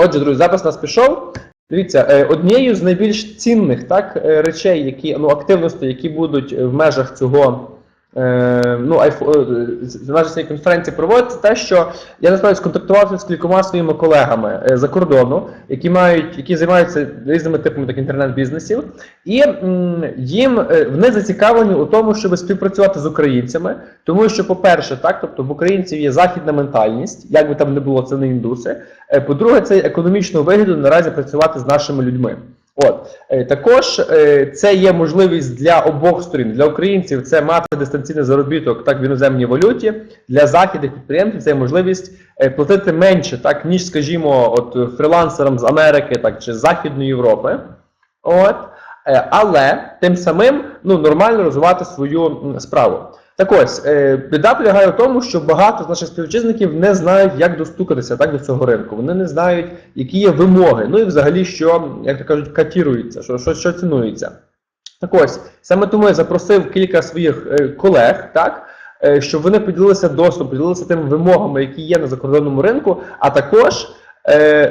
Отже, друзі, запис у нас пішов. Дивіться, однією з найбільш цінних речей, активностей, які будуть в межах цього в межах цієї конференції проводиться, те, що я насправді сконтактувався з кількома своїми колегами за кордону, які займаються різними типами інтернет-бізнесів, і вони зацікавлені у тому, щоб співпрацювати з українцями, тому що, по-перше, тобто в українців є західна ментальність, як би там не було, це не індуси. По-друге, це економічно вигідно наразі працювати з нашими людьми. Також це є можливість для обох сторін. Для українців це мати дистанційний заробіток в іноземній валюті, для західних підприємців це є можливість платити менше, ніж, скажімо, фрілансерам з Америки чи з Західної Європи. Але тим самим нормально розвивати свою справу. Так ось, біда полягає в тому, що багато з наших співвітчизників не знають, як достукатися до цього ринку. Вони не знають, які є вимоги, і взагалі, що, як то кажуть, катірується, що цінується. Так ось, саме тому я запросив кілька своїх колег, щоб вони поділилися досвідом, поділилися тими вимогами, які є на закордонному ринку, а також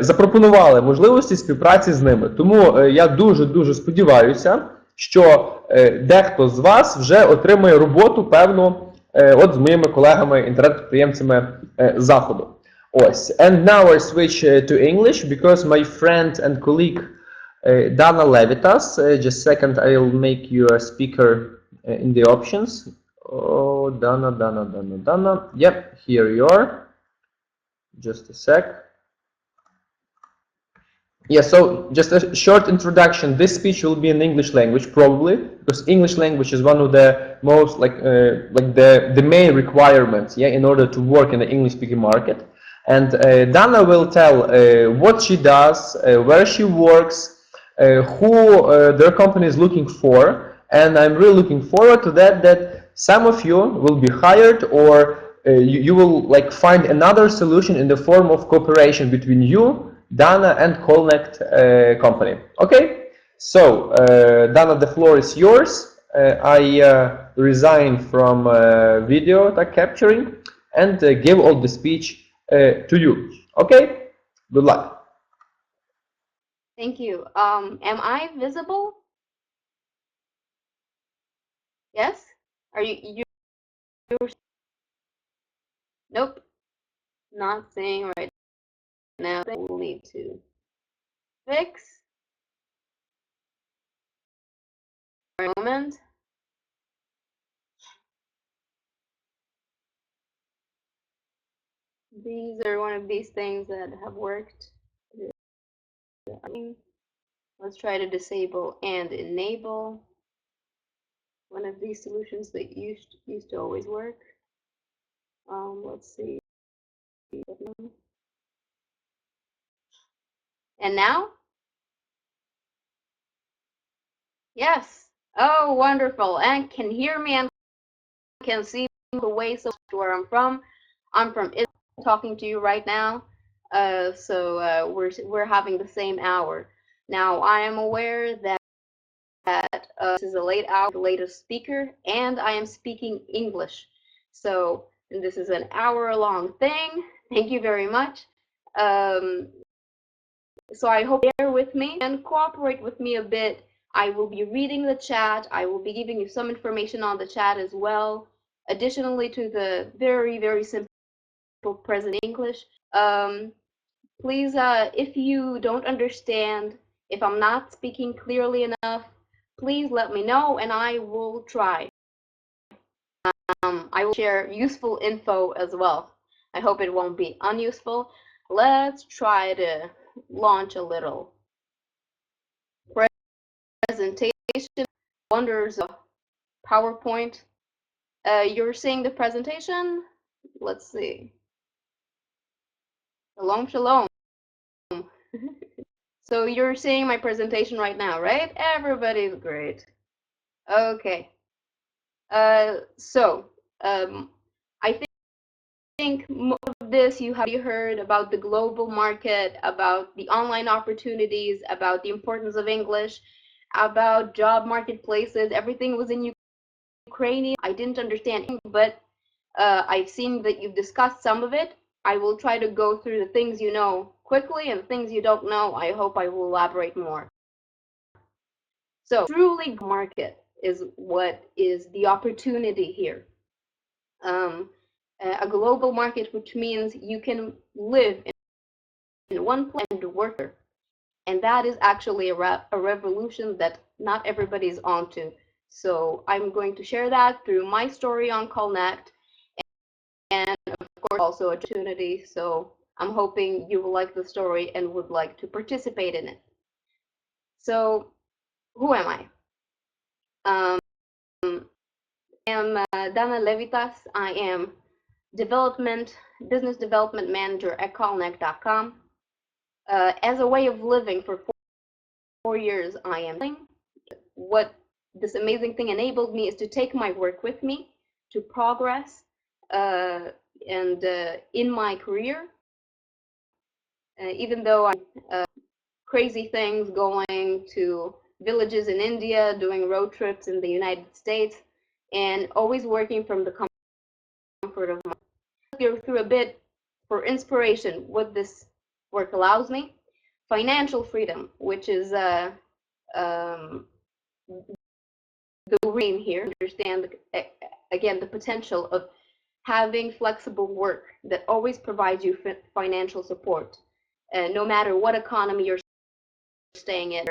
запропонували можливості співпраці з ними. Тому я дуже сподіваюся, що дехто з вас вже отримає роботу, певну, з моїми колегами, інтернет-підприємцями Заходу. And now I switch to English, because my friend and colleague Dana Levitas, just a second, I'll make you a speaker in the options. Oh, Dana. Yep, here you are. Just a sec. Yeah, so just a short introduction. This speech will be in English language, probably, because English language is one of the most the main requirements, in order to work in the English-speaking market. And Dana will tell what she does, where she works, who their company is looking for, and I'm really looking forward to that some of you will be hired, or you will find another solution in the form of cooperation between you, Dana, and Connect company. Okay, so Dana, the floor is yours. I resign from video capturing and give all the speech to you. Okay, good luck. Thank you. Am I visible? Yes? Are you? Nope. Not seeing right now. We'll need to fix. For a moment. These are one of these things that have worked. Let's try to disable and enable one of these solutions that used to always work. Let's see. And now? Yes. Oh, wonderful. And can hear me and can see the way where I'm from. I'm from Israel, talking to you right now. So we're having the same hour. Now, I am aware that this is a late hour, the latest speaker, and I am speaking English. So this is an hour-long thing. Thank you very much. So I hope you bear with me and cooperate with me a bit. I will be reading the chat. I will be giving you some information on the chat as well. Additionally to the very simple present English. Please, if you don't understand, if I'm not speaking clearly enough, please let me know and I will try. I will share useful info as well. I hope it won't be unuseful. Let's try to launch a little presentation. Wonders of PowerPoint. You're seeing the presentation? Let's see. Shalom. So you're seeing my presentation right now, right? Everybody's great. Okay. I think most of this you have heard about the global market, about the online opportunities, about the importance of English, about job marketplaces. Everything was in Ukrainian. I didn't understand, but I've seen that you've discussed some of it. I will try to go through the things you know quickly, and the things you don't know, I hope I will elaborate more. So, truly market is what is the opportunity here. A global market, which means you can live in one place and work there. And that is actually a revolution that not everybody's onto. So I'm going to share that through my story on Connect, and of course also opportunity. So I'm hoping you will like the story and would like to participate in it. So who am I? I am Dana Levítas. I am business development manager at callneck.com. As a way of living for 4 years, I am what this amazing thing enabled me is to take my work with me to progress and in my career. Even though I'm crazy things, going to villages in India, doing road trips in the United States, and always working from the comfort of my home. Go through a bit for inspiration what this work allows me. Financial freedom, which is the dream here. Understand again the potential of having flexible work that always provides you financial support, no matter what economy you're staying in,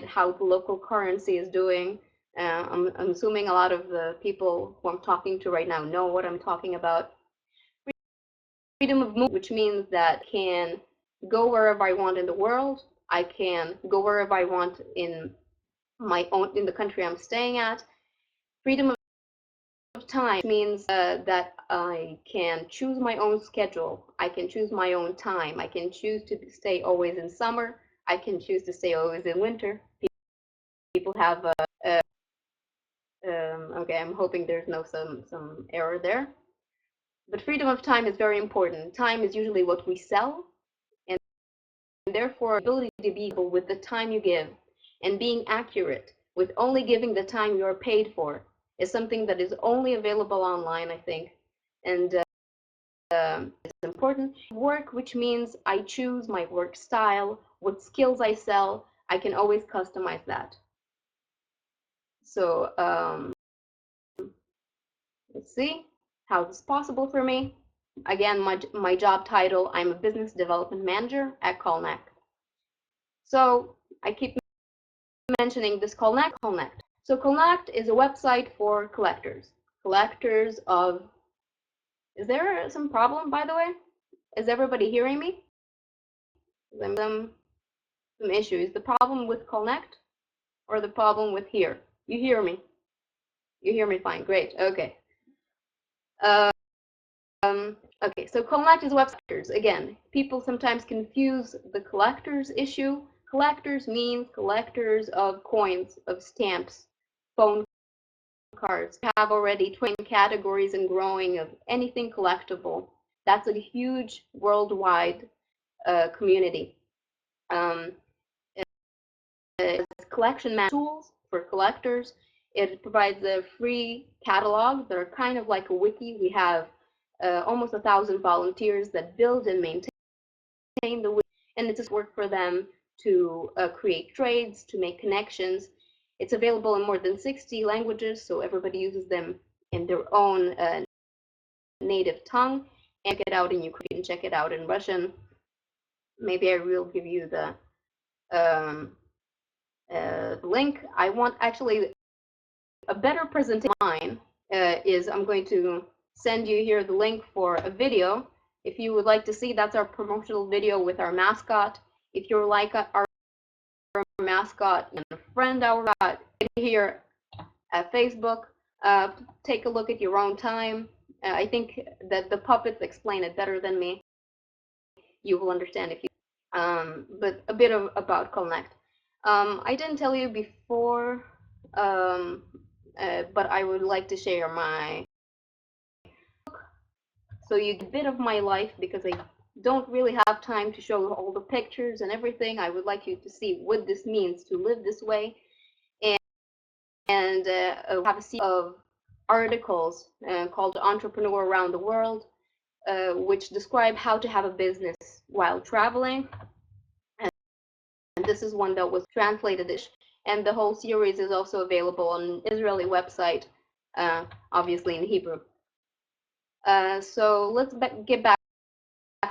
how the local currency is doing. I'm assuming a lot of the people who I'm talking to right now know what I'm talking about. Freedom of movement, which means that I can go wherever I want in the world. I can go wherever I want in the country I'm staying at. Freedom of time means that I can choose my own schedule. I can choose my own time. I can choose to stay always in summer. I can choose to stay always in winter. People have okay, I'm hoping there's no some error there. But freedom of time is very important. Time is usually what we sell, and therefore ability to be able with the time you give and being accurate with only giving the time you're paid for is something that is only available online, I think, and it's important. Work, which means I choose my work style, what skills I sell, I can always customize that. So let's see how this is possible for me. Again, my job title, I'm a business development manager at Callneck. So I keep mentioning this Callneck. So Connect is a website for collectors. Collectors of, is there some problem, by the way? Is everybody hearing me? Some issue. Is the problem with Connect or the problem with here? You hear me? You hear me fine. Great. Okay. Okay, so Connect is websites. Again, people sometimes confuse the collectors issue. Collectors mean collectors of coins, of stamps, phone cards. We have already 20 categories and growing of anything collectible. That's a huge worldwide community. It's collection tools for collectors. It provides a free catalog that are kind of like a wiki. We have almost 1,000 volunteers that build and maintain the wiki, and it's just work for them to create trades, to make connections. It's available in more than 60 languages, so everybody uses them in their own native tongue. And check it out in Ukrainian, check it out in Russian. Maybe I will give you the link. I want actually a better presentation of mine is I'm going to send you here the link for a video. If you would like to see, that's our promotional video with our mascot. If you're like our mascot and a friend here at Facebook, take a look at your own time. I think that the puppets explain it better than me. You will understand if you. But a bit about Connect. I didn't tell you before, but I would like to share my. So you get a bit of my life because I don't really have time to show all the pictures and everything. I would like you to see what this means to live this way, and have a series of articles called Entrepreneur Around the World. which describe how to have a business while traveling. And this is one that was translated, and the whole series is also available on an Israeli website, obviously in Hebrew. So let's get back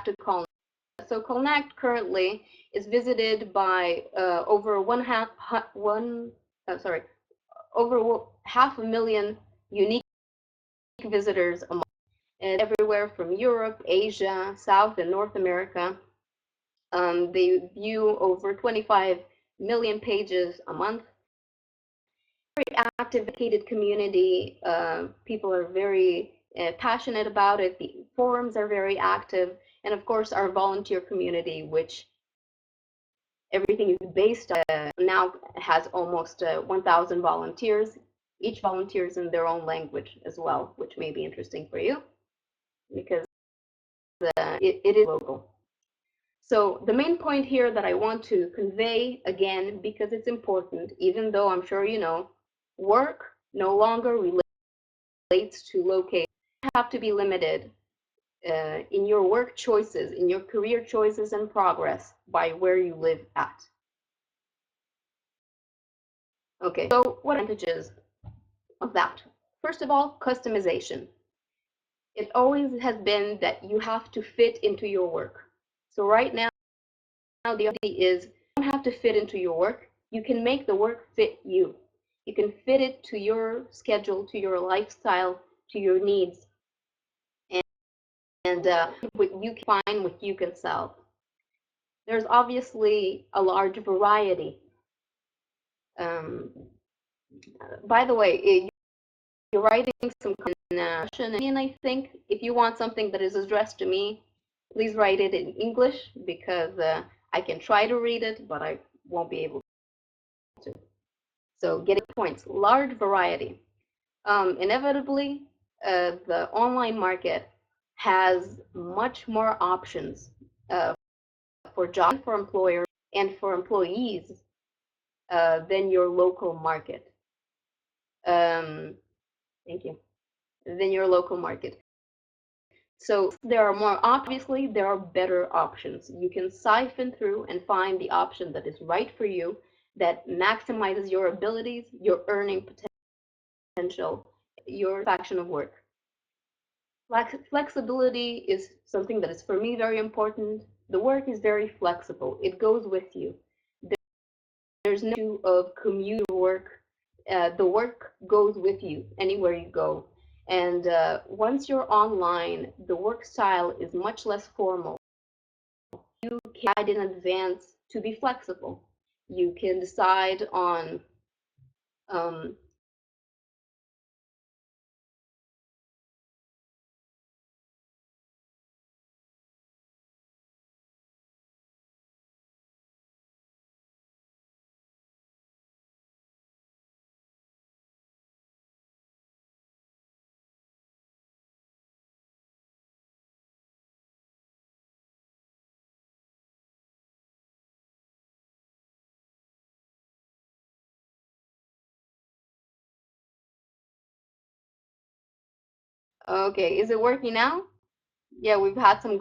to Connect. So Connect currently is visited by over over 500,000 unique visitors a month, and everywhere from Europe, Asia, South and North America. They view over 25 million pages a month. Very active, educated community. People are very passionate about it. The forums are very active, and of course our volunteer community, which everything is based on, now has almost 1,000 volunteers. Each volunteers in their own language as well, which may be interesting for you because it is local. So the main point here that I want to convey, again, because it's important, even though I'm sure you know, work no longer relates to location. You have to be limited in your work choices, in your career choices and progress by where you live at. Okay, so what are the advantages of that? First of all, customization. It always has been that you have to fit into your work. So right now, the idea is you don't have to fit into your work. You can make the work fit you. You can fit it to your schedule, to your lifestyle, to your needs. And what you can find, what you can sell. There's obviously a large variety. By the way, you're writing some question, and I think if you want something that is addressed to me, please write it in English because I can try to read it, but I won't be able to. So getting points, large variety. Inevitably, the online market has much more options for jobs, for employers, and for employees than your local market. Thank you. Than your local market. So there are more, obviously, there are better options. You can siphon through and find the option that is right for you, that maximizes your abilities, your earning potential, your satisfaction of work. Flexibility is something that is, for me, very important. The work is very flexible. It goes with you. There's no issue of commute work. The work goes with you anywhere you go. And once you're online, the work style is much less formal. You can decide in advance to be flexible. You can decide on okay, is it working now? Yeah, we've had some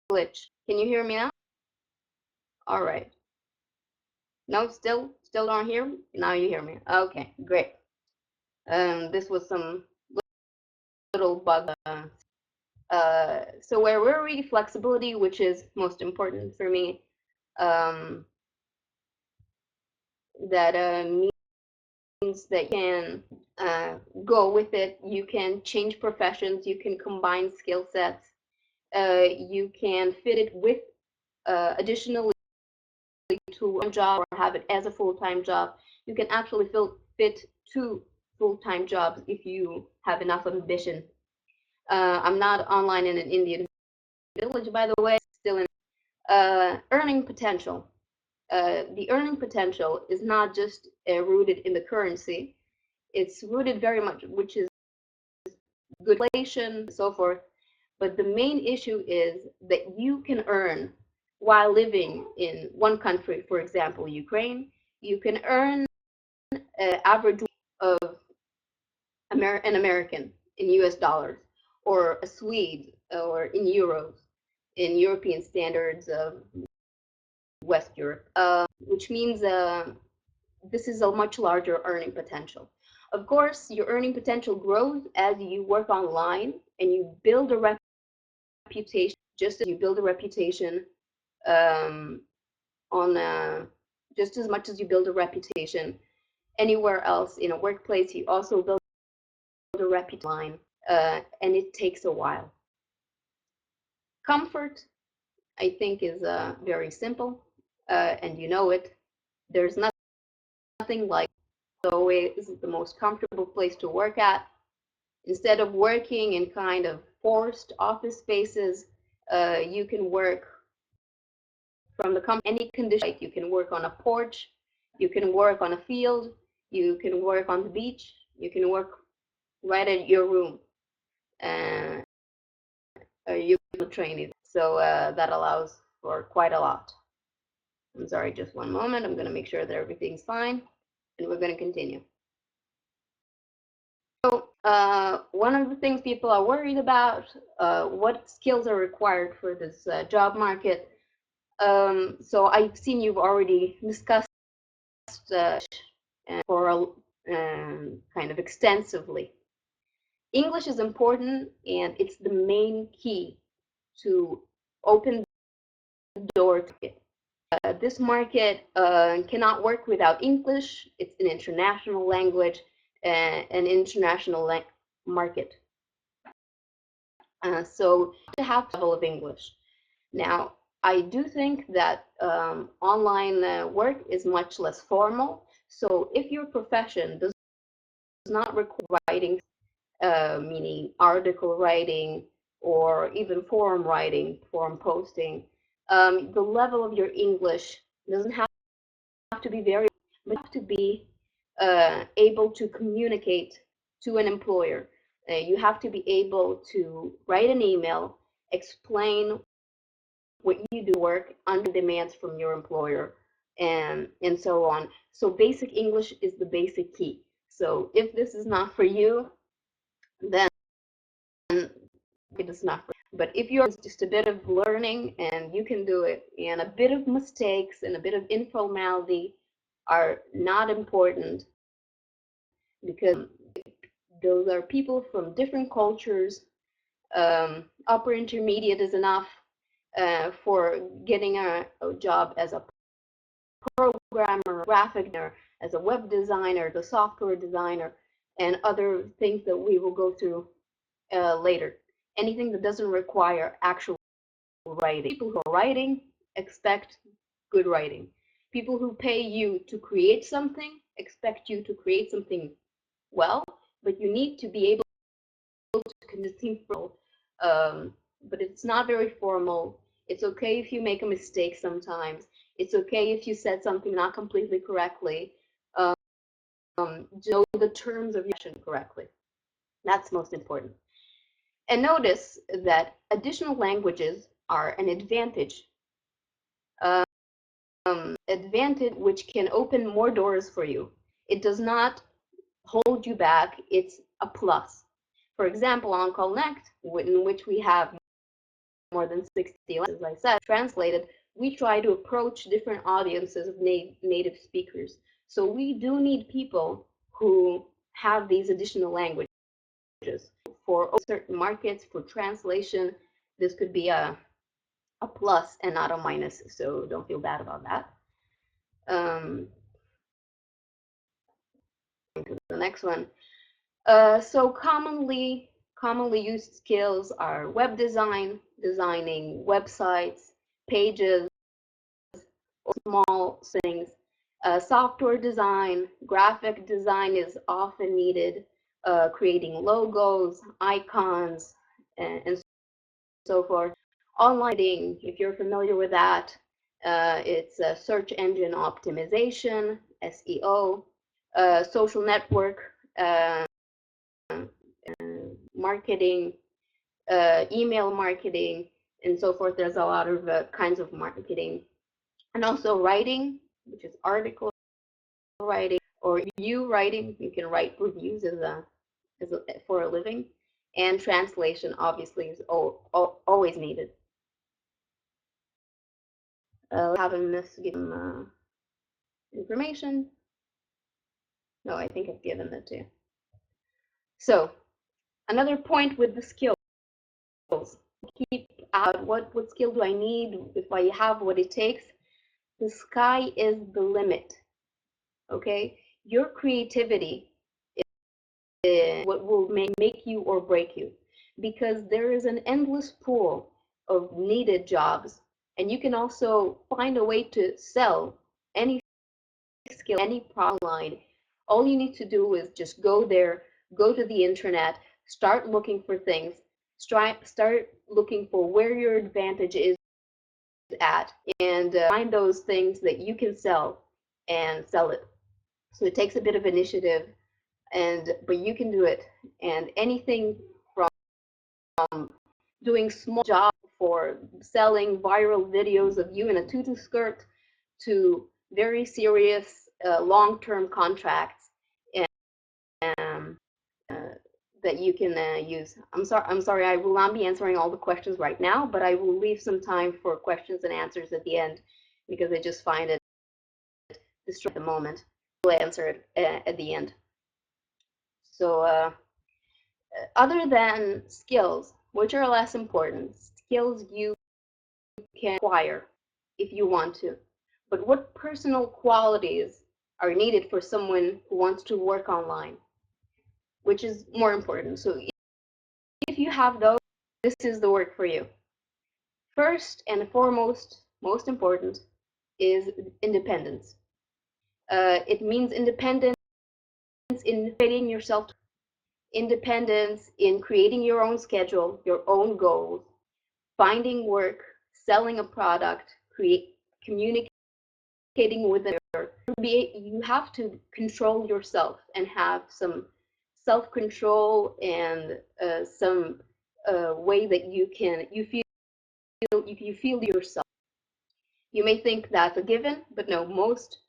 glitch. Can you hear me now? All right. No, still don't hear me? Now you hear me. Okay, great. This was some little bug. So where we're reading flexibility, which is most important for me, that means that you can go with it. You can change professions. You can combine skill sets. You can fit it with additionally to a job or have it as a full-time job. You can actually fit 2 full-time jobs if you have enough ambition. I'm not online in an Indian village, by the way, still in earning potential. The earning potential is not just rooted in the currency. It's rooted very much, which is good inflation and so forth. But the main issue is that you can earn while living in one country, for example, Ukraine. You can earn average of an American in US dollars, or a Swede or in euros, in European standards of West Europe, which means this is a much larger earning potential. Of course, your earning potential grows as you work online and you build a reputation, just as you build a reputation just as much as you build a reputation anywhere else in a workplace, you also build a reputation online, and it takes a while. Comfort, I think, is very simple, and you know it. There's nothing like always the most comfortable place to work at. Instead of working in kind of forced office spaces, you can work from any condition. You can work on a porch, you can work on a field, you can work on the beach, you can work right at your room, and you can train it. So that allows for quite a lot. I'm sorry, just one moment. I'm going to make sure that everything's fine, and we're going to continue. So one of the things people are worried about, what skills are required for this job market. So I've seen you've already discussed for kind of extensively. English is important, and it's the main key to open the door to it. This market cannot work without English. It's an international language, an international market. So you have to have a level of English. Now, I do think that online work is much less formal. So if your profession does not require writing, meaning article writing or even forum writing, forum posting, the level of your English doesn't have to be very, but you have to be able to communicate to an employer. You have to be able to write an email, explain what you do work under demands from your employer, and so on. So basic English is the basic key. So if this is not for you, then it is not for you. But if you're just a bit of learning and you can do it, and a bit of mistakes and a bit of informality are not important, because those are people from different cultures. Upper intermediate is enough for getting a job as a programmer, graphic designer, as a web designer, the software designer, and other things that we will go through later. Anything that doesn't require actual writing. People who are writing expect good writing. People who pay you to create something expect you to create something well, but you need to be able to convince people. But it's not very formal. It's okay if you make a mistake sometimes. It's okay if you said something not completely correctly. Know the terms of your action correctly. That's most important. And notice that additional languages are an advantage. Advantage which can open more doors for you. It does not hold you back. It's a plus. For example, on Connect, in which we have more than 60 languages, as I said, translated, we try to approach different audiences of native speakers. So we do need people who have these additional languages. For certain markets, for translation, this could be a plus and not a minus, so don't feel bad about that. To the next one. So commonly used skills are web design, designing websites, pages, or small things. Software design, graphic design is often needed, creating logos, icons, and so forth. Online, if you're familiar with that, it's search engine optimization, SEO, social network marketing, email marketing, and so forth. There's a lot of kinds of marketing. And also writing, which is article writing or review writing. You can write reviews for a living. and translation obviously is always needed. Haven't misgiven information. No, I think I've given that to you. So another point with the skills. Keep out what skill do I need if I have what it takes. The sky is the limit. Okay, your creativity is what will make you or break you, because there is an endless pool of needed jobs, and you can also find a way to sell any skill, any product line. All you need to do is just go there, go to the internet, start looking for things, start looking for where your advantage is at, and find those things that you can sell and sell it. So it takes a bit of initiative, but you can do it. And anything from doing small jobs for selling viral videos of you in a tutu skirt to very serious long-term contracts and, that you can use. I'm sorry, I will not be answering all the questions right now, but I will leave some time for questions and answers at the end, because I just find it distracting at the moment. I'll answer it at the end. So other than skills, which are less important, skills you can acquire if you want to, but what personal qualities are needed for someone who wants to work online, which is more important. So if you have those, this is the work for you. First and foremost, most important, is independence. It means independence in creating yourself, independence in creating your own schedule, your own goals, finding work, selling a product, communicating with another. You have to control yourself and have some self-control and some way that you feel yourself. You may think that's a given, but no, most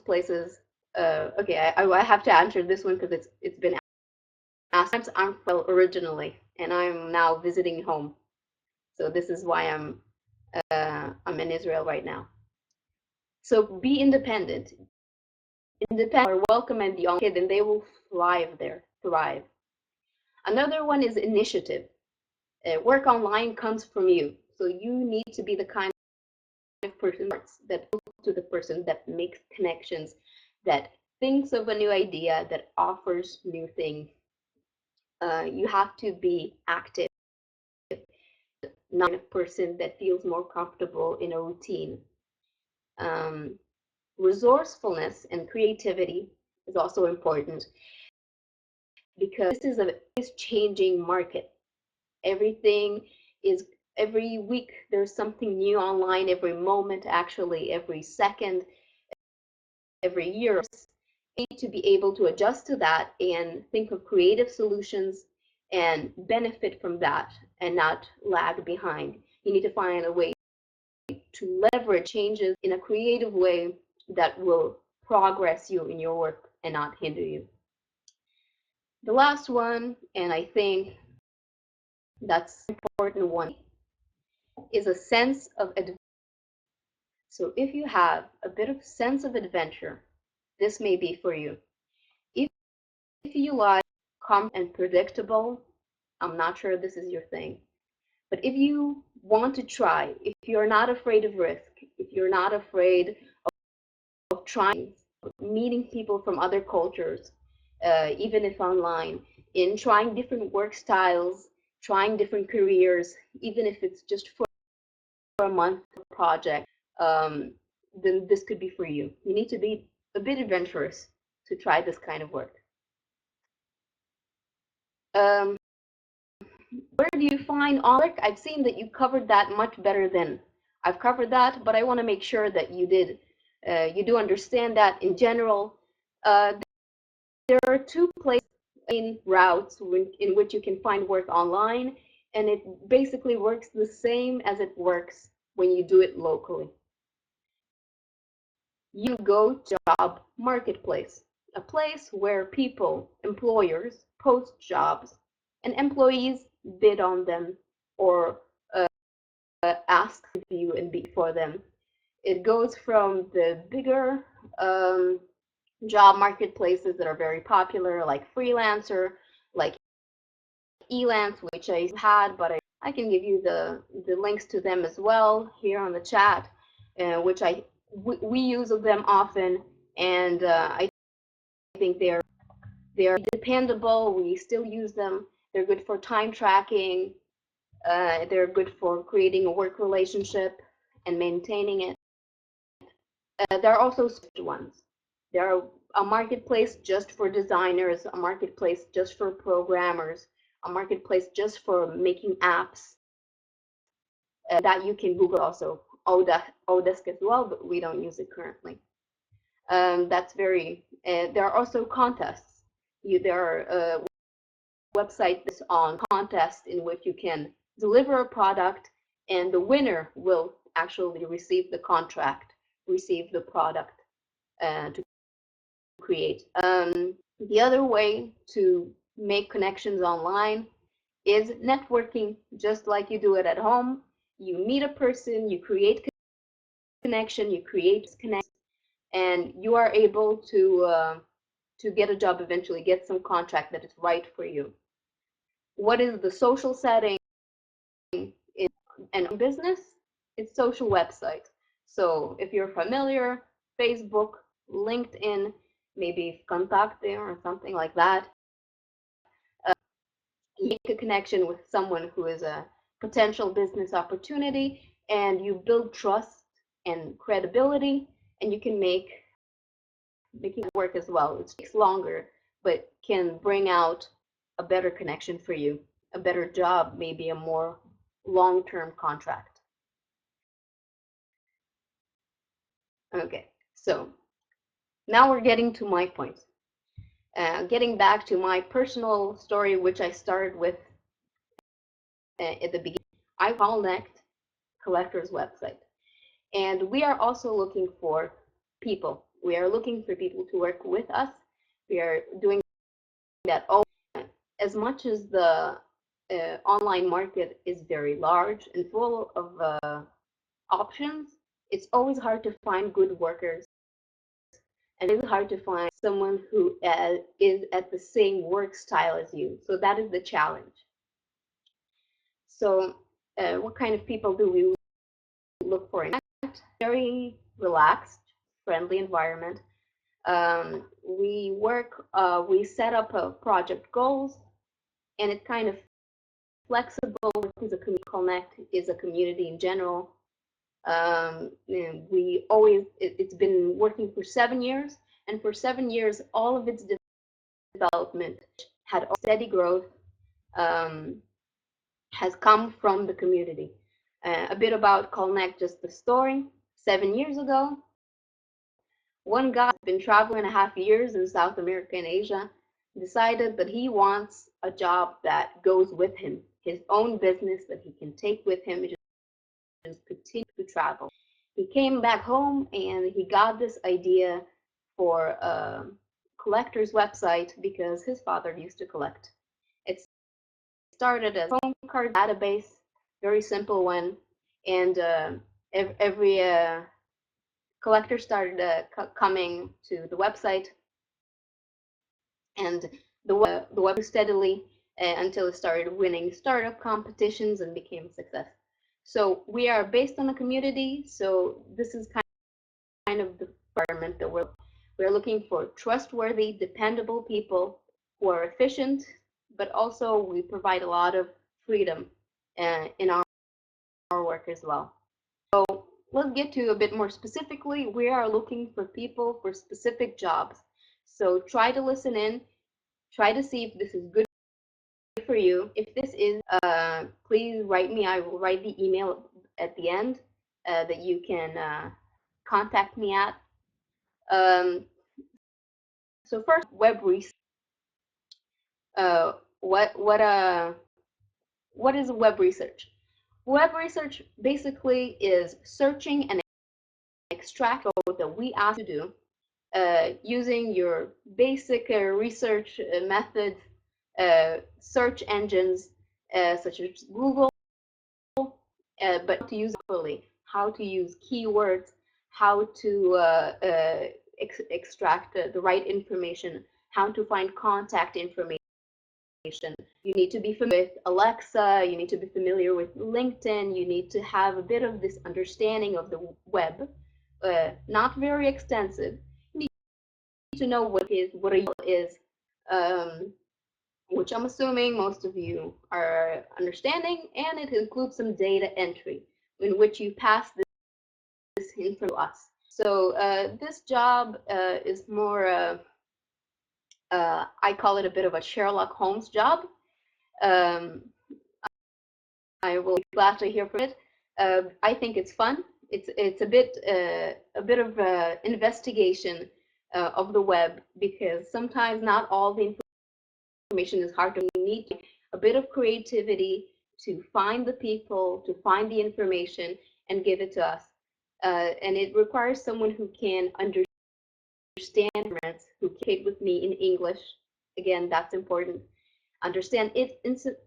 places. Okay, I have to answer this one because it's been asked. I'm from originally, and I'm now visiting home, so this is why I'm in Israel right now. So be independent. Independent are welcome and the kid, and they will thrive there. Thrive. Another one is initiative. Work online comes from you, so you need to be the kind of person that goes to the person that makes connections, that thinks of a new idea, that offers new things. You have to be active, not a person that feels more comfortable in a routine. Resourcefulness and creativity is also important, because this is a changing market. Everything is, every week there's something new online, every moment, actually every second, every year. You need to be able to adjust to that and think of creative solutions and benefit from that and not lag behind. You need to find a way to leverage changes in a creative way that will progress you in your work and not hinder you. The last one, and I think that's an important one, is a sense of adventure. So if you have a bit of sense of adventure, this may be for you. If you like calm and predictable, I'm not sure this is your thing. But if you want to try, if you're not afraid of risk, if you're not afraid of trying, meeting people from other cultures, even if online, in trying different work styles, trying different careers, even if it's just for a month project, then this could be for you. You need to be a bit adventurous to try this kind of work. Where do you find all work? I've seen that you covered that much better than I've covered that, but I want to make sure that you do understand that in general. There are two places in routes in which you can find work online, and it basically works the same as it works when you do it locally. You go to job marketplace. a place where people, employers, post jobs, and employees bid on them or ask to view and bid for them. It goes from the bigger job marketplaces that are very popular, like Freelancer, like Elance, which I had, but I can give you the links to them as well here on the chat, which we use them often, and I think they are dependable. We still use them. They're good for time tracking. They're good for creating a work relationship and maintaining it. There are also ones. There are a marketplace just for designers, a marketplace just for programmers, a marketplace just for making apps that you can Google also. Odesk as well, but we don't use it currently. That's very. There are also contests. There are websites on contests in which you can deliver a product, and the winner will actually receive the contract, receive the product to create. The other way to make connections online is networking, just like you do it at home. You meet a person, you create connection, you create connect, and you are able to get a job eventually, get some contract that is right for you. What is the social setting in business? It's social websites. So if you're familiar, Facebook, LinkedIn, maybe Contacte or something like that, make a connection with someone who is a potential business opportunity, and you build trust and credibility, and you can make it work as well. It takes longer, but can bring out a better connection for you, a better job, maybe a more long-term contract. Okay, so now we're getting to my point. Getting back to my personal story, which I started with at the beginning. I connect collector's website, and we are also looking for people. We are looking for people to work with us. We are doing that all as much as the online market is very large and full of options. It's always hard to find good workers, and it's hard to find someone who is at the same work style as you. So that is the challenge. So what kind of people do we look for? Very relaxed, friendly environment. We set up project goals, and it's kind of flexible. Connect is a community in general. It's been working for 7 years, and for 7 years, all of its development had steady growth, has come from the community. A bit about Connect, just the story. 7 years ago, one guy who's been traveling 1.5 years in South America and Asia decided that he wants a job that goes with him, his own business that he can take with him and just continue to travel. He came back home and he got this idea for a collector's website because his father used to collect. It started as a phone card database, very simple one, and every collector started coming to the website, and the web steadily until it started winning startup competitions and became a success. So we are based on a community, so this is kind of the environment that we're looking for: trustworthy, dependable people who are efficient, but also we provide a lot of freedom in our work as well. So let's get to a bit more specifically. We are looking for people for specific jobs. So try to listen in, try to see if this is good for you. If this is, please write me. I will write the email at the end that you can contact me at. So first, web research. What is web research? Web research basically is searching and extract code that we ask you to do using your basic research methods, search engines such as Google, but to use it fully, how to use keywords, how to extract the right information, how to find contact information. You need to be familiar with Alexa, you need to be familiar with LinkedIn, you need to have a bit of this understanding of the web, not very extensive. You need to know what a URL is, which I'm assuming most of you are understanding, and it includes some data entry in which you pass this info to us. So this job is more, I call it a bit of a Sherlock Holmes job. I will be glad to hear from it. I think it's fun. It's a bit of investigation of the web, because sometimes not all the information is hard to need. A bit of creativity to find the people, to find the information, and give it to us. And it requires someone who can understand, who can communicate with me in English. Again, that's important. Understand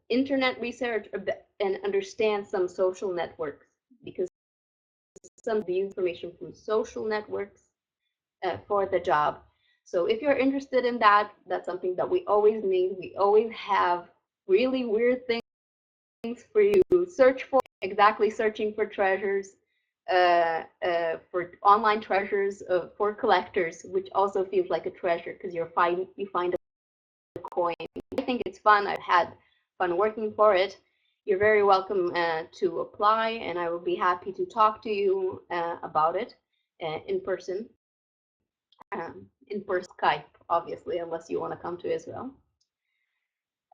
internet research and understand some social networks, because some view information from social networks for the job. So if you're interested in that, that's something that we always need. We always have really weird things for you to search for, exactly searching for treasures, for online treasures for collectors, which also feels like a treasure because you find a coin. I think it's fun. I've had fun working for it. You're very welcome to apply, and I will be happy to talk to you about it in person. In person Skype, obviously, unless you want to come to Israel.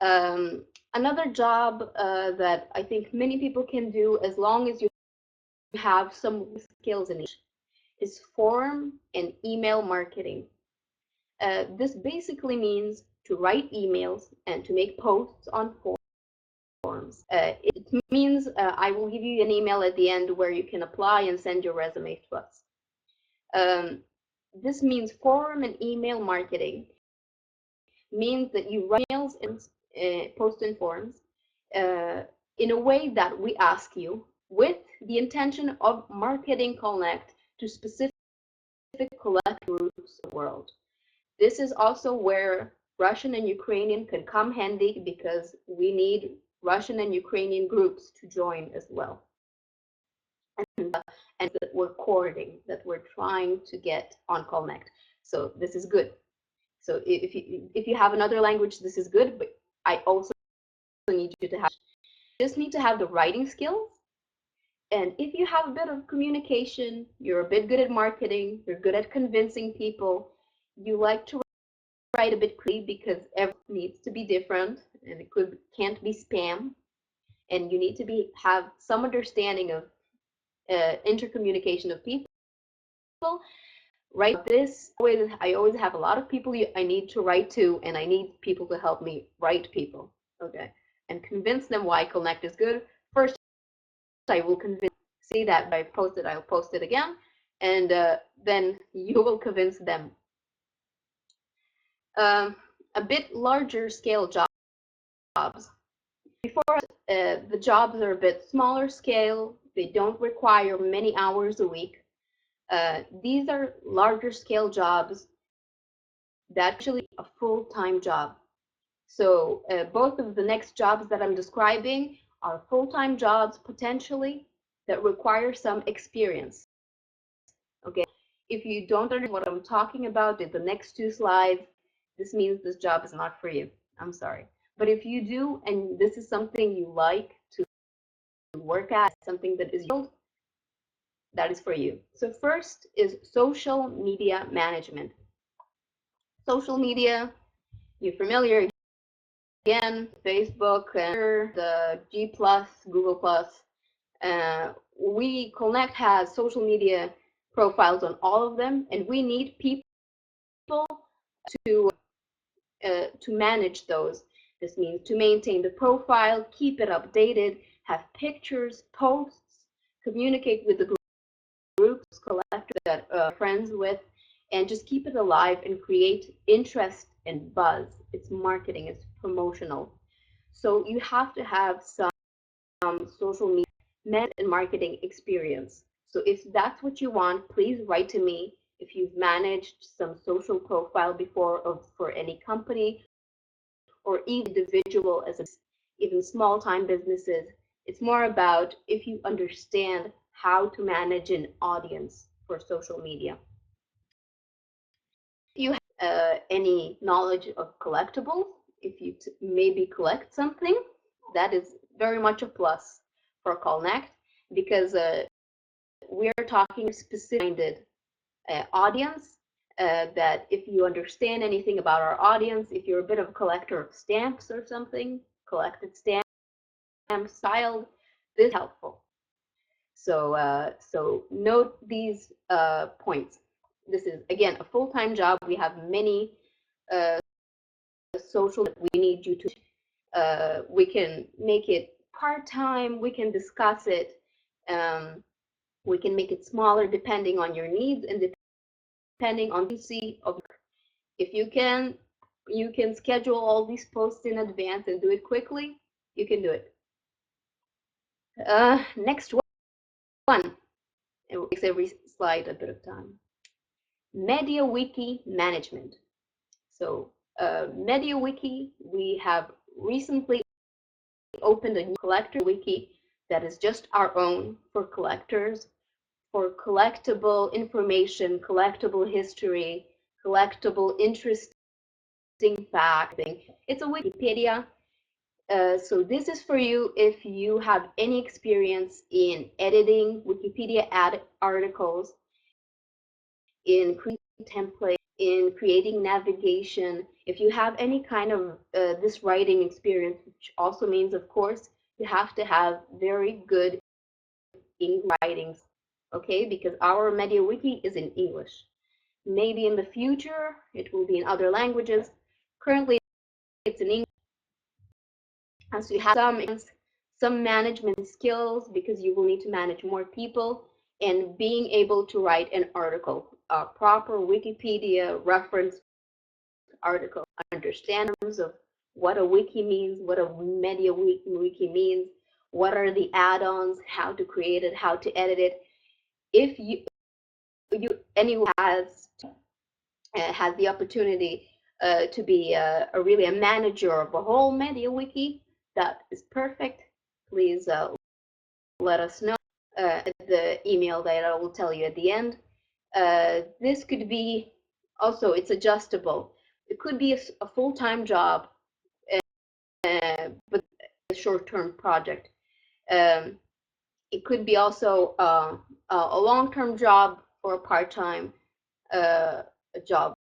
Another job that I think many people can do, as long as you have some skills in it, is forum and email marketing. This basically means to write emails and to make posts on forums. It means I will give you an email at the end where you can apply and send your resume to us. This means forum and email marketing means that you write emails and post in forums in a way that we ask you, with the intention of marketing Connect to specific collect groups of the world. This is also where Russian and Ukrainian can come handy, because we need Russian and Ukrainian groups to join as well. And that we're courting, that we're trying to get on Connect. So this is good. So if you have another language, this is good, but I also need you to just need to have the writing skills. And if you have a bit of communication, you're a bit good at marketing, you're good at convincing people, you like to write a bit quickly, because everything needs to be different, and it can't be spam, and you need to have some understanding of intercommunication of people. Write this. I always have a lot of people I need to write to, and I need people to help me write people, okay, and convince them why Connect is good. First, I will see that I posted, I'll post it again, and then you will convince them. A bit larger scale jobs. Before, the jobs are a bit smaller scale. They don't require many hours a week. These are larger scale jobs that actually a full-time job. So both of the next jobs that I'm describing are full-time jobs, potentially, that require some experience. Okay, if you don't understand what I'm talking about in the next two slides, this means this job is not for you. I'm sorry. But if you do, and this is something you like to work at, something that is yield, that is for you. So first is social media management. Social media, you're familiar, again, Facebook, the G+, Google+. Connect has social media profiles on all of them, and we need people to manage those. This means to maintain the profile, keep it updated, have pictures, posts, communicate with the groups, collectors that friends with, and just keep it alive and create interest and buzz. It's marketing, it's promotional. So you have to have some social media and marketing experience. So if that's what you want, please write to me. If you've managed some social profile before for any company or individual as even small time businesses, it's more about if you understand how to manage an audience for social media. If you have any knowledge of collectibles, if you maybe collect something, that is very much a plus for Connect, because we're talking specific audience, that if you understand anything about our audience, if you're a bit of a collector of stamps or something, collected stamps, styled, this is helpful. So note these points. This is, again, a full-time job. We have many social that we need you to, we can make it part-time, we can discuss it, we can make it smaller depending on your needs and depending on the see of. If you can schedule all these posts in advance and do it quickly, you can do it. Next one. It makes every slide a bit of time. Mediawiki Management. So Mediawiki, we have recently opened a new collector wiki that is just our own for collectors, for collectible information, collectible history, collectible interesting facts. It's a Wikipedia. So this is for you if you have any experience in editing Wikipedia articles, in creating templates, in creating navigation. If you have any kind of this writing experience, which also means, of course, you have to have very good English writings, okay? Because our Mediawiki is in English. Maybe in the future, it will be in other languages. Currently, it's in English. And so you have some management skills, because you will need to manage more people, and being able to write an article, a proper Wikipedia reference article, understandings of what a wiki means, what a Mediawiki means, what are the add-ons, how to create it, how to edit it. If anyone has the opportunity to be really a manager of a whole Mediawiki, that is perfect. Please let us know the email that I will tell you at the end. This could be also, it's adjustable. It could be a full-time job, but a short-term project. It could be also a long-term job or a part-time job.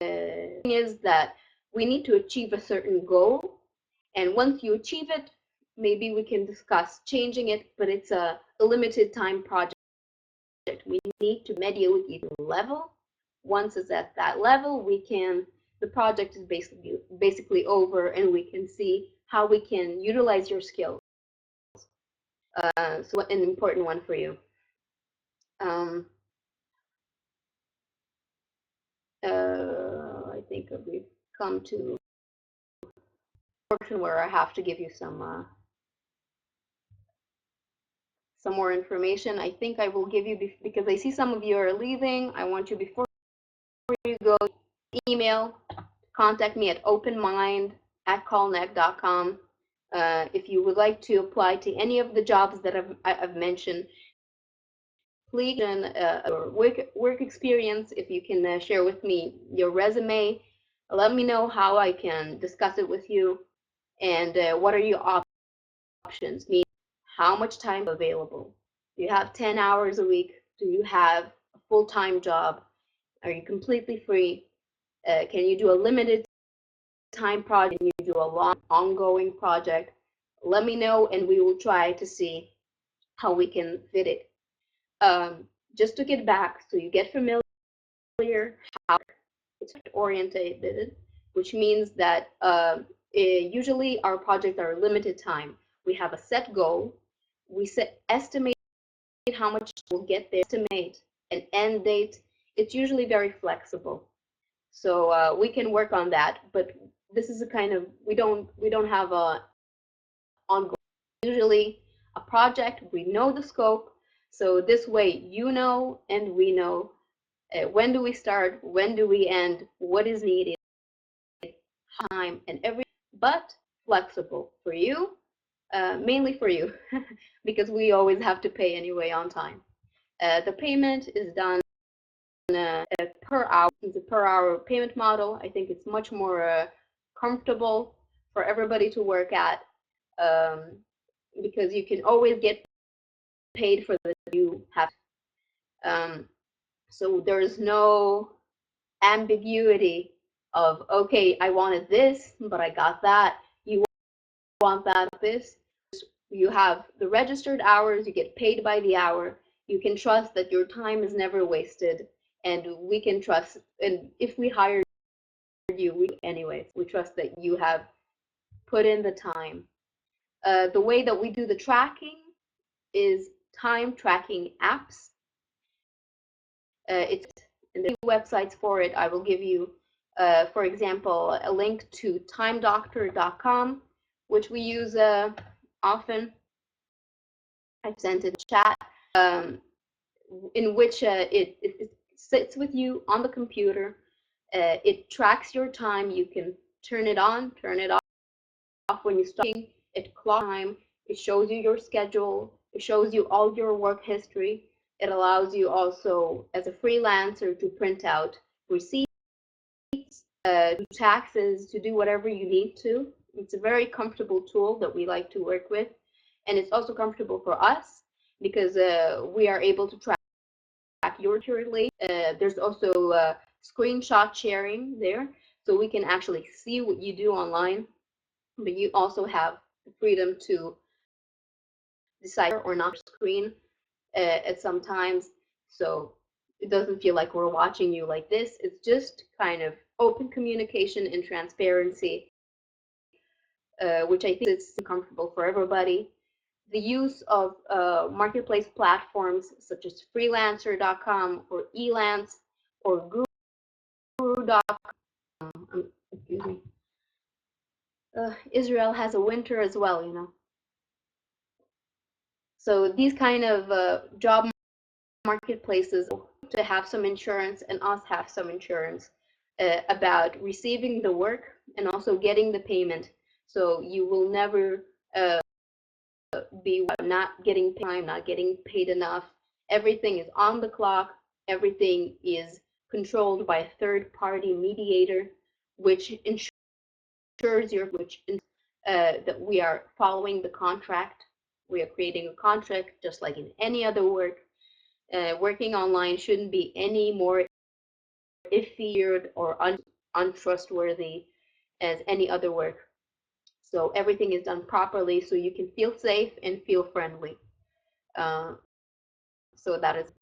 The thing is that we need to achieve a certain goal, and once you achieve it, maybe we can discuss changing it, but it's a limited time project. We need to Mediawiki level. Once it's at that level, the project is basically over, and we can see how we can utilize your skills. So an important one for you. I think we've come to a portion where I have to give you some more information. I think I will give you, because I see some of you are leaving. I want you, before you go, email, contact me at openmind@callneck.com. If you would like to apply to any of the jobs that I've mentioned, please, your work experience, if you can share with me your resume, let me know how I can discuss it with you, and what are your options, meaning how much time available. Do you have 10 hours a week? Do you have a full-time job? Are you completely free? Can you do a limited time project? Can you do a long ongoing project? Let me know, and we will try to see how we can fit it. Just to get back, so you get familiar how it's oriented, which means that usually our projects are limited time. We have a set goal. We estimate how much we'll get there, estimate an end date, it's usually very flexible. So we can work on that, but this is a kind of, we don't have a ongoing, usually a project, we know the scope, so this way you know and we know when do we start, when do we end, what is needed, time, and everything, but flexible for you, mainly for you, because we always have to pay anyway on time. The payment is done per hour. It's a per hour payment model. I think it's much more comfortable for everybody to work at, because you can always get paid for the you have. So there's no ambiguity of, okay, I wanted this, but I got that. You want that, this. You have the registered hours, you get paid by the hour. You can trust that your time is never wasted, and we can trust, and if we hired you, anyways, we trust that you have put in the time. The way that we do the tracking is time tracking apps. It's in the websites for it. I will give you, for example, a link to timedoctor.com, which we use often. I've sent it in chat, in which it sits with you on the computer. It tracks your time. You can turn it on, turn it off when you're starting. It clocks time. It shows you your schedule. It shows you all your work history. It allows you also, as a freelancer, to print out receipts, do taxes, to do whatever you need to. It's a very comfortable tool that we like to work with. And it's also comfortable for us because we are able to track your accurately. There's also screenshot sharing there, so we can actually see what you do online, but you also have the freedom to decide or not screen at some times, so it doesn't feel like we're watching you like this. It's just kind of open communication and transparency, which I think is comfortable for everybody. The use of marketplace platforms such as freelancer.com or elance or guru.com. Excuse me. Israel has a winter as well, you know. So these kind of job marketplaces to have some insurance, and us have some insurance about receiving the work and also getting the payment. So you will never be not getting time, not getting paid enough. Everything is on the clock. Everything is controlled by a third-party mediator, which ensures that we are following the contract. We are creating a contract just like in any other work. Working online shouldn't be any more iffy or untrustworthy as any other work. So everything is done properly, so you can feel safe and feel friendly. So that is,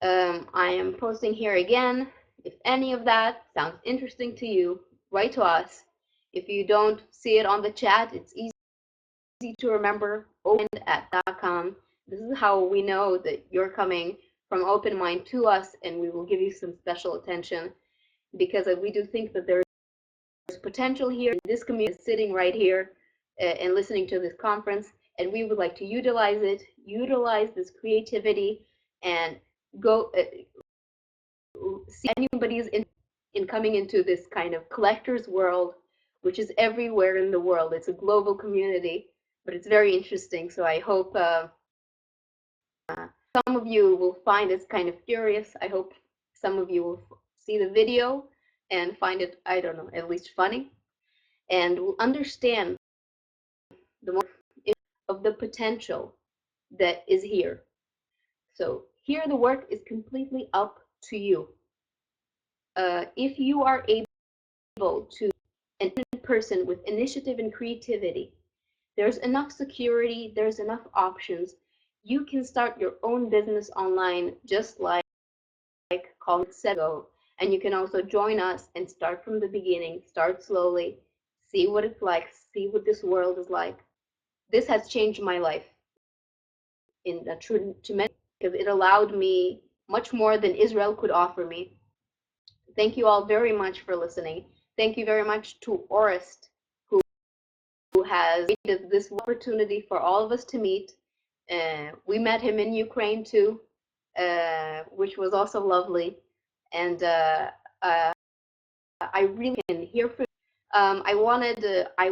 I am posting here again. If any of that sounds interesting to you, write to us. If you don't see it on the chat, it's easy to remember, opened@.com. This is how we know that you're coming from open mind to us, and we will give you some special attention, because we do think that there's potential here. This community is sitting right here and listening to this conference, and we would like to utilize it, utilize this creativity, and go see anybody's in coming into this kind of collector's world, which is everywhere in the world. It's a global community, but it's very interesting. So I hope some of you will find this kind of curious. I hope some of you will see the video and find it, I don't know, at least funny, and will understand the more of the potential that is here. So here the work is completely up to you. If you are able to, an person with initiative and creativity, there's enough security, there's enough options. You can start your own business online, just like Call It Set Go. And you can also join us and start from the beginning, start slowly, see what it's like, see what this world is like. This has changed my life in a tremendous, because it allowed me much more than Israel could offer me. Thank you all very much for listening. Thank you very much to Orest, who has made this opportunity for all of us to meet. We met him in Ukraine too, which was also lovely. And I really can hear from I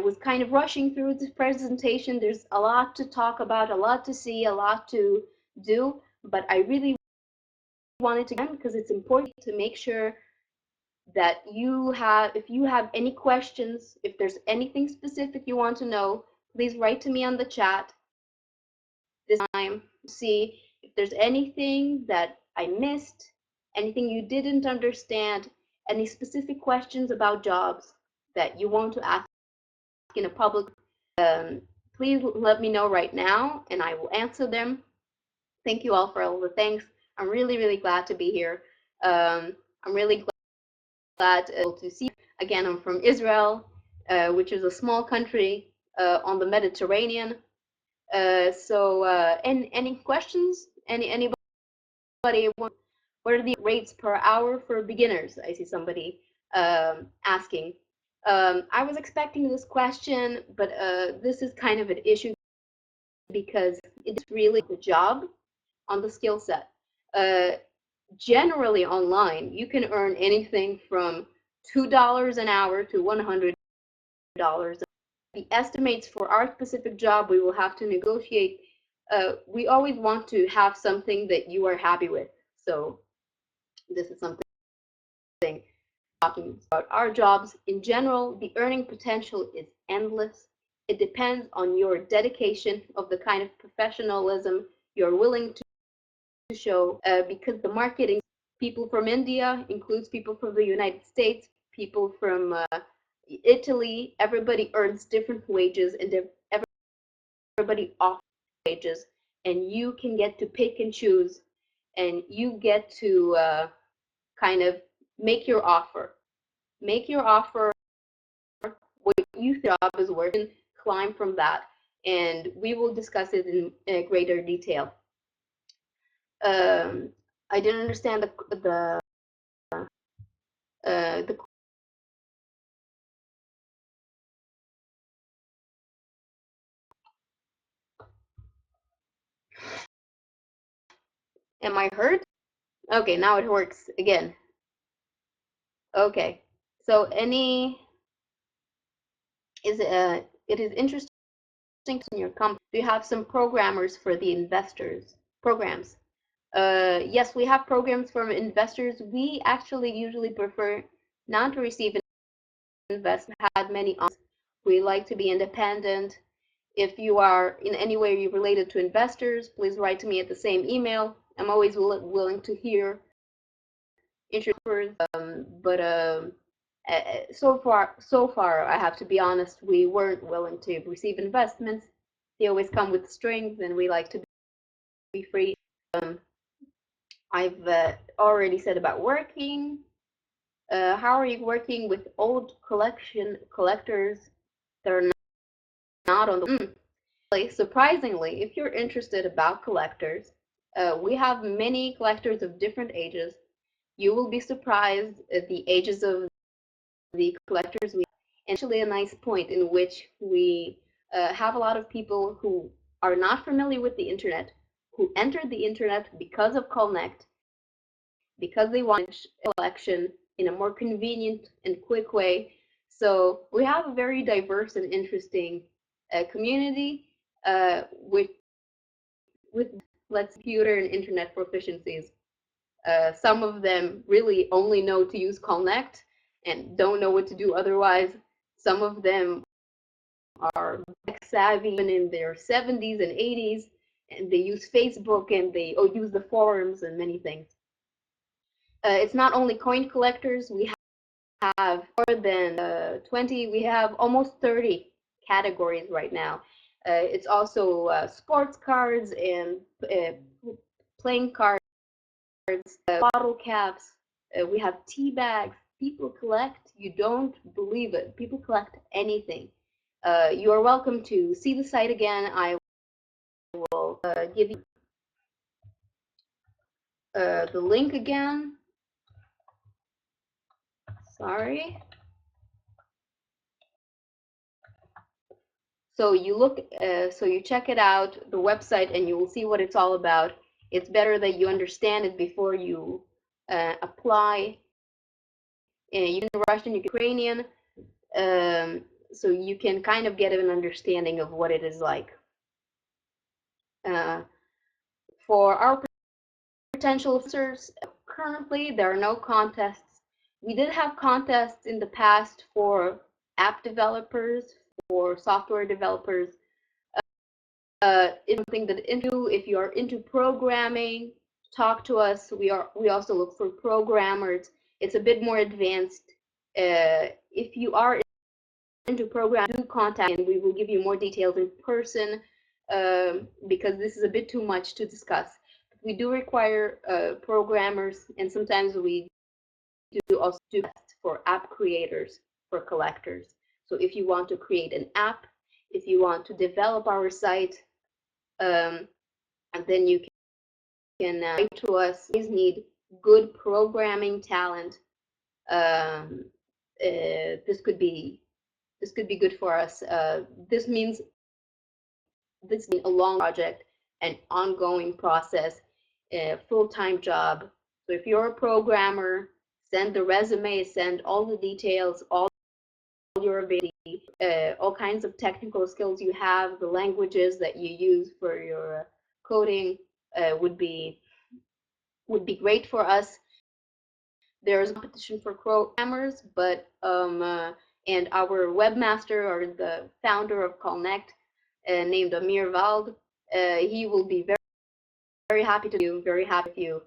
was kind of rushing through this presentation. There's a lot to talk about, a lot to see, a lot to do, but I really wanted to, because it's important to make sure that if you have any questions, if there's anything specific you want to know, please write to me on the chat this time. See if there's anything that I missed, anything you didn't understand, any specific questions about jobs that you want to ask in a public, please let me know right now and I will answer them. Thank you all for all the thanks. I'm really, really glad to be here. I'm really glad to see you. Again, I'm from Israel, which is a small country on the Mediterranean. And any questions? Anybody? What are the rates per hour for beginners? I see somebody asking. I was expecting this question, but this is kind of an issue because it's really the job on the skill set. Generally online, you can earn anything from $2 an hour to $100. The estimates for our specific job, we will have to negotiate. We always want to have something that you are happy with. So this is something talking about our jobs. In general, the earning potential is endless. It depends on your dedication of the kind of professionalism you're willing to show, because the marketing, people from India includes people from the United States, people from Italy. Everybody earns different wages and everybody offers wages, and you can get to pick and choose, and you get to kind of make your offer. Make your offer what you think job is worth and climb from that. And we will discuss it in greater detail. I didn't understand the am I heard? Okay, now it works again. Okay, so it is interesting in your company. Do you have some programmers for the investors programs? Yes, we have programs for investors. We actually usually prefer not to receive investment. Had many options. We like to be independent. If you are in any way related to investors, please write to me at the same email. I'm always willing to hear interest. So far, I have to be honest, we weren't willing to receive investments. They always come with strings, and we like to be free. I've already said about working. How are you working with old collectors that are not on the Surprisingly, if you're interested about collectors, we have many collectors of different ages. You will be surprised at the ages of the collectors. We actually a nice point in which we have a lot of people who are not familiar with the internet, who entered the internet because of Connect, because they want election in a more convenient and quick way. So we have a very diverse and interesting community with computer and internet proficiencies. Some of them really only know to use Connect and don't know what to do otherwise. Some of them are tech savvy even in their 70s and 80s, and they use Facebook and they use the forums and many things. It's not only coin collectors. We have more than 20. We have almost 30 categories right now. It's also sports cards and playing cards, bottle caps. We have tea bags. People collect. You don't believe it. People collect anything. You are welcome to see the site again. I will give you. the link again. Sorry. So you look, so you check it out, the website, and you will see what it's all about. It's better that you understand it before you apply. You can Russian, you can Ukrainian, so you can kind of get an understanding of what it is like. For our potential officers, currently there are no contests. We did have contests in the past for app developers, for software developers. It's something that if you are into programming, talk to us. We also look for programmers. It's a bit more advanced. If you are into programming, do contact and we will give you more details in person, because this is a bit too much to discuss. We do require programmers, and sometimes we do also do tests for app creators, for collectors. So if you want to create an app, if you want to develop our site, and then you can write to us. Please need good programming talent. This could be good for us. This means a long project, an ongoing process, a full-time job. So if you're a programmer, send the resume, send all the details, all your ability, all kinds of technical skills you have, the languages that you use for your coding would be great for us. There's a competition for programmers, but and our webmaster or the founder of Connect, named Amir Vald, he will be very happy to do, very happy with you.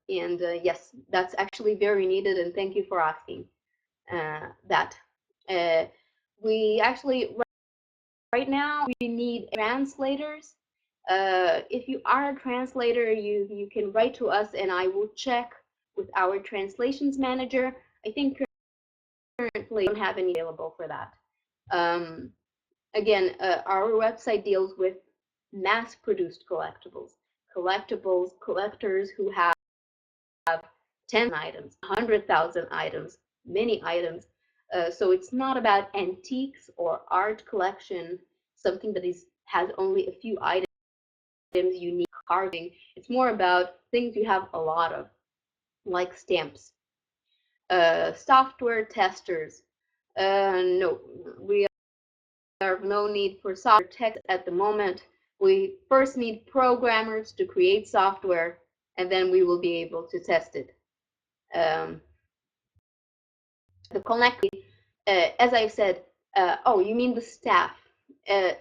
Yes, that's actually very needed, and thank you for asking that. We actually, right now, we need translators. If you are a translator, you can write to us, and I will check with our translations manager. I think currently we don't have any available for that. Again, our website deals with mass-produced collectibles, collectors who have 10 items, 100,000 items, many items. So it's not about antiques or art collection, something that has only a few items, unique carving. It's more about things you have a lot of, like stamps. Software testers. No, we have no need for software tech at the moment. We first need programmers to create software, and then we will be able to test it. The Connect, as I said, oh, you mean the staff?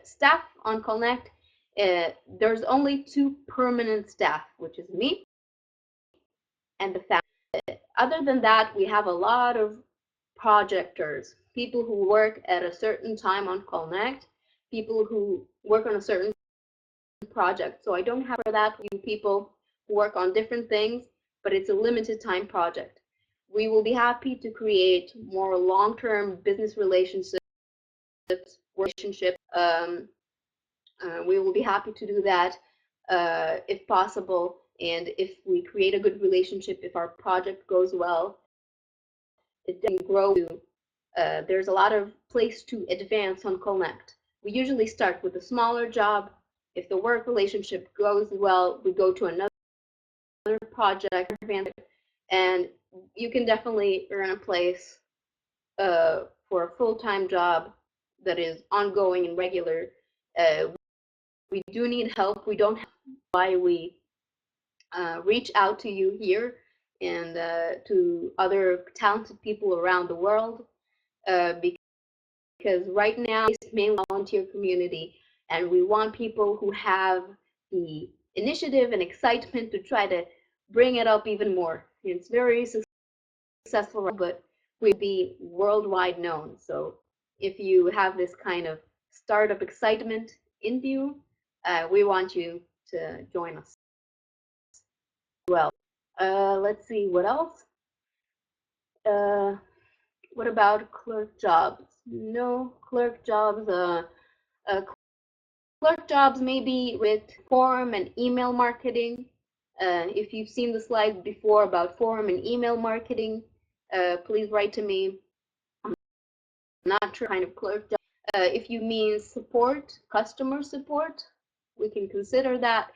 Staff on Connect, there's only 2 permanent staff, which is me and the family. Other than that, we have a lot of projectors, people who work at a certain time on Connect, people who work on a certain project. So I don't have for that people who work on different things, but it's a limited time project. We will be happy to create more long-term business relationships. We will be happy to do that if possible. And if we create a good relationship, if our project goes well, it can grow. There's a lot of place to advance on Connect. We usually start with a smaller job. If the work relationship goes well, we go to another project, and you can definitely earn a place for a full-time job that is ongoing and regular. We do need help. We don't have why we reach out to you here and to other talented people around the world, because right now it's mainly volunteer community, and we want people who have the initiative and excitement to try to bring it up even more. It's very successful, but we'd be worldwide known. So if you have this kind of startup excitement in you, we want you to join us. Well, let's see what else. What about Clerk Jobs? No, Clerk Jobs. Clerk Jobs maybe with forum and email marketing. If you've seen the slides before about forum and email marketing, please write to me. I'm not sure kind of clerk job. If you mean support, customer support, we can consider that.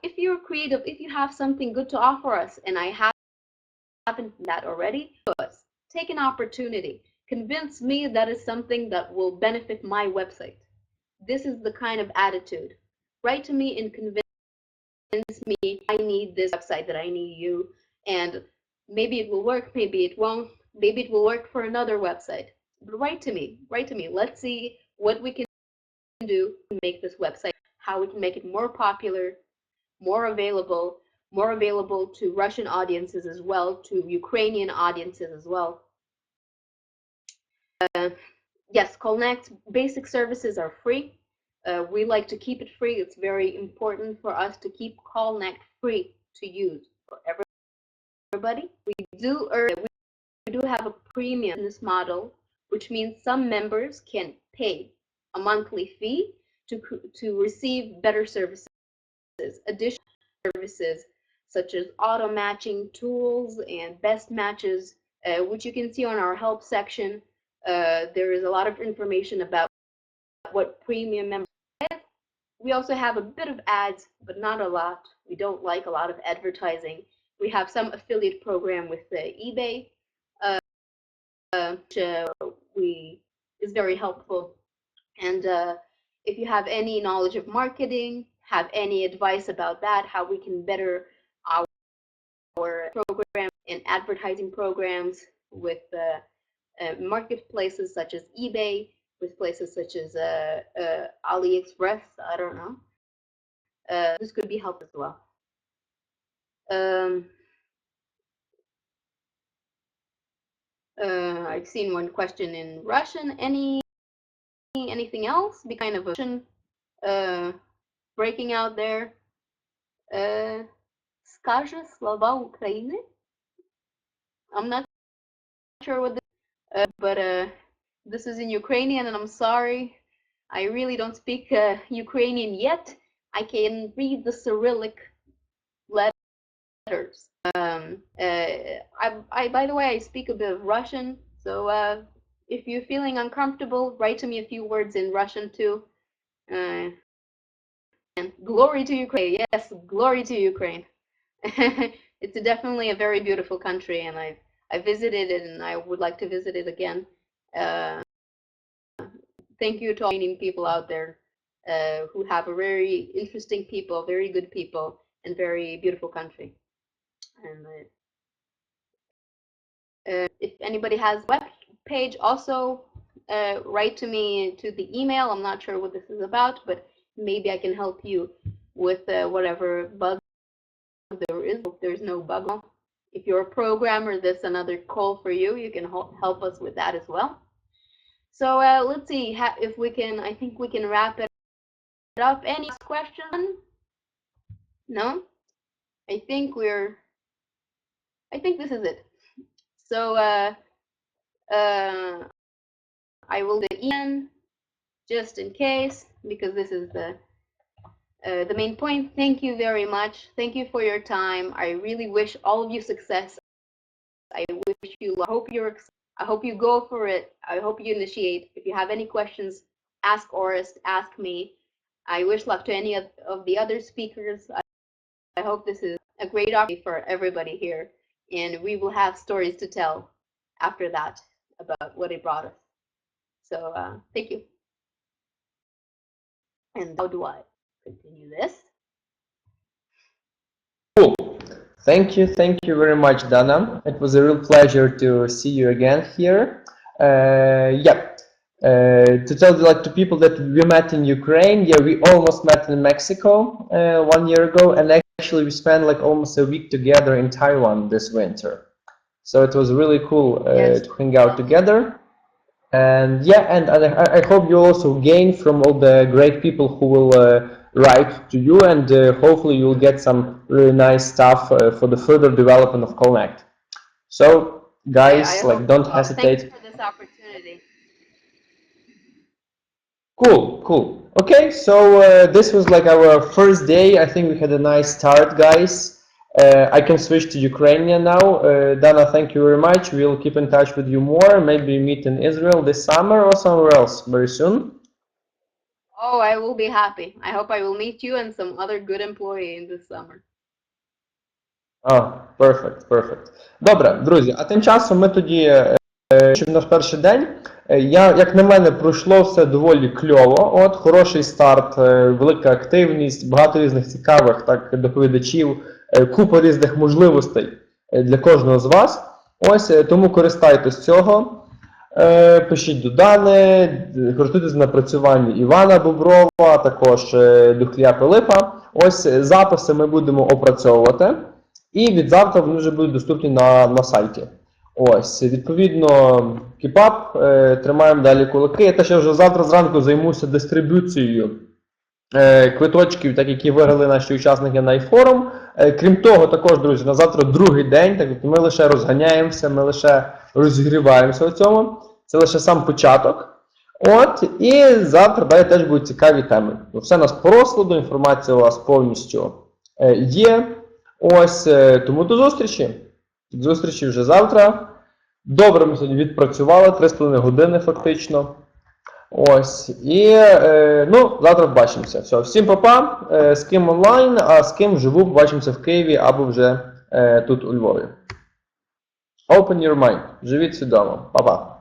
If you're creative, if you have something good to offer us, and I haven't that already, take an opportunity. Convince me that is something that will benefit my website. This is the kind of attitude. Write to me and convince me I need this website, that I need you, and maybe it will work, maybe it won't, maybe it will work for another website. But write to me. Let's see what we can do to make this website, how we can make it more popular, more available to Russian audiences as well, to Ukrainian audiences as well. Yes, Connect basic services are free. We like to keep it free. It's very important for us to keep Connect free to use for everybody. We do have a premium business model, which means some members can pay a monthly fee to receive better services, additional services such as auto matching tools and best matches, which you can see on our help section. There is a lot of information about what premium members get. We also have a bit of ads, but not a lot. We don't like a lot of advertising. We have some affiliate program with eBay, which is very helpful. And if you have any knowledge of marketing, have any advice about that, how we can better our program and advertising programs with marketplaces such as eBay, with places such as AliExpress, I don't know. This could be helpful as well. I've seen one question in Russian. Anything else? Be kind of a Russian breaking out there. Скажи слова Украины. I'm not sure what this, but this is in Ukrainian, and I'm sorry, I really don't speak Ukrainian yet. I can read the Cyrillic letters. By the way, I speak a bit of Russian, so if you're feeling uncomfortable, write to me a few words in Russian too. And glory to Ukraine. Yes, glory to Ukraine. It's definitely a very beautiful country, and I visited it, and I would like to visit it again. Thank you to all Ukrainian people out there who have a very interesting people, very good people, and very beautiful country. And if anybody has a web page, also write to me to the email. I'm not sure what this is about, but maybe I can help you with whatever bug there is. If there's no bug, if you're a programmer, this is another call for you. You can help us with that as well. So let's see if we can. I think we can wrap it up. Any question? No? I think this is it. So I will do Ian just in case, because this is the main point. Thank you very much. Thank you for your time. I really wish all of you success. I wish you. I hope you go for it. I hope you initiate. If you have any questions, ask Orest, ask me. I wish luck to any of the other speakers. I hope this is a great opportunity for everybody here, and we will have stories to tell after that about what it brought us. So thank you. And how do I continue this? Cool. Thank you very much, Dana. It was a real pleasure to see you again here. To tell to people that we met in Ukraine, we almost met in Mexico 1 year ago, and actually we spent almost a week together in Taiwan this winter. So it was really cool to hang out together. And I hope you also gain from all the great people who will write to you, and hopefully you'll get some really nice stuff for the further development of Connect. So guys, don't hesitate. Thanks for this opportunity. Cool, cool. Okay, so this was like our first day. I think we had a nice start, guys. I can switch to Ukrainian now. Dana, thank you very much. We'll keep in touch with you more. Maybe meet in Israel this summer or somewhere else very soon. Oh, I will be happy. I hope I will meet you and some other good employee in this summer. Perfect, perfect. Добре, друзі, а тим часом ми тоді, щоб наш перший день, як на мене, пройшло все доволі кльово. От, хороший старт, велика активність, багато різних цікавих доповідачів, купа різних можливостей для кожного з вас. Ось, тому користайтесь цього. Пишіть до Дани, користуйтесь напрацюванням Івана Боброва, також Духлія Пилипа. Ось, записи ми будемо опрацьовувати. І від завтра вони вже будуть доступні на сайті. Ось, відповідно, keep up, тримаємо далі кулаки. Я теж вже завтра зранку займуся дистриб'юцією квиточків, так які виграли наші учасники на iForum. Крім того, також, друзі, на завтра другий день, так ми лише розганяємося, ми лише розігріваємося у цьому. Це лише сам початок. От, і завтра далі теж будуть цікаві теми. Все у нас по розкладу, інформація у вас повністю є. Ось, тому до зустрічі. До зустрічі вже завтра. Добре, ми сьогодні відпрацювали, 3,5 години фактично. Ось, і, завтра побачимося. Все, всім па-па, з ким онлайн, а з ким вживу побачимося в Києві або вже тут у Львові. Open your mind. Живіть свідомо. Па-па.